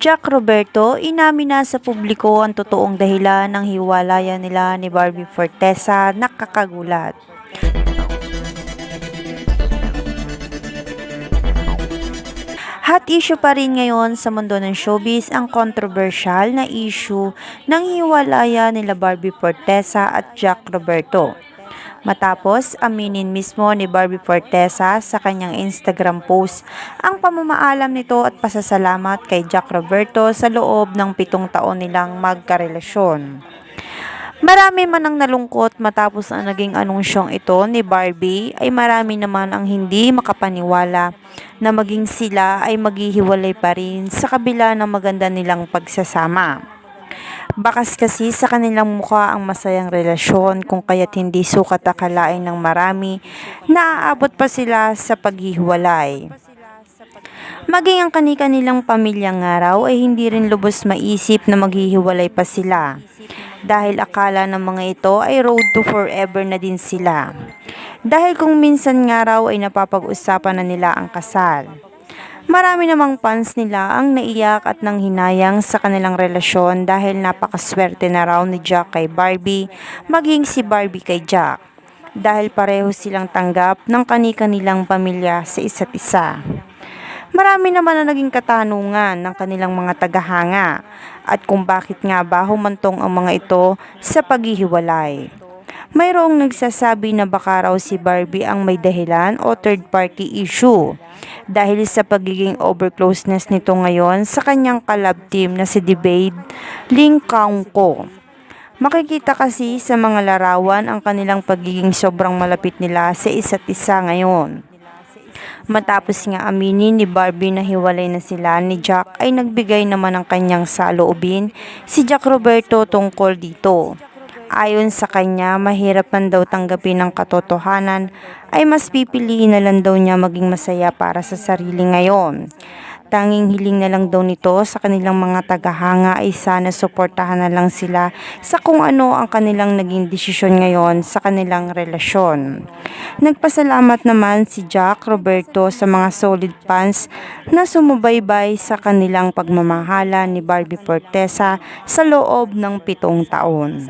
Jack Roberto, inamin na sa publiko ang totoong dahilan ng hiwalayan nila ni Barbie Fortesa. Nakakagulat. Hot issue pa rin ngayon sa mundo ng showbiz ang controversial na issue ng hiwalayan nila Barbie Fortesa at Jack Roberto. Matapos aminin mismo ni Barbie Fortesa sa kanyang Instagram post ang pamamaalam nito at pasasalamat kay Jack Roberto sa loob ng 7 taon nilang magkarelasyon. Marami man ang nalungkot matapos ang naging anunsyong ito ni Barbie, ay marami naman ang hindi makapaniwala na maging sila ay maghihiwalay pa rin sa kabila ng maganda nilang pagsasama. Bakas kasi sa kanilang mukha ang masayang relasyon kung kaya't hindi sukat akalain ng marami na aabot pa sila sa paghihiwalay. Maging ang kani-kanilang pamilyang araw ay hindi rin lubos maisip na maghihiwalay pa sila. Dahil akala ng mga ito ay road to forever na din sila. Dahil kung minsan nga raw ay napapag-usapan na nila ang kasal. Marami namang fans nila ang naiyak at nanghinayang sa kanilang relasyon dahil napakaswerte na raw ni Jack kay Barbie, maging si Barbie kay Jack. Dahil pareho silang tanggap ng kani-kanilang pamilya sa isa't isa. Marami naman na naging katanungan ng kanilang mga tagahanga at kung bakit nga ba humantong ang mga ito sa paghihiwalay. Mayroong nagsasabi na baka raw si Barbie ang may dahilan o third party issue dahil sa pagiging overcloseness nito ngayon sa kanyang kalab team na si David Lincauco. Makikita kasi sa mga larawan ang kanilang pagiging sobrang malapit nila sa isa't isa ngayon. Matapos nga aminin ni Barbie na hiwalay na sila ni Jack ay nagbigay naman ng kanyang saloobin si Jack Roberto tungkol dito. Ayon sa kanya, mahirap man daw tanggapin ang katotohanan ay mas pipiliin na lang daw niya maging masaya para sa sarili ngayon. Tanging hiling na lang daw nito sa kanilang mga tagahanga ay sana suportahan na lang sila sa kung ano ang kanilang naging desisyon ngayon sa kanilang relasyon. Nagpasalamat naman si Jack Roberto sa mga solid fans na sumubaybay sa kanilang pagmamahala ni Barbie Fortesa sa loob ng 7 taon.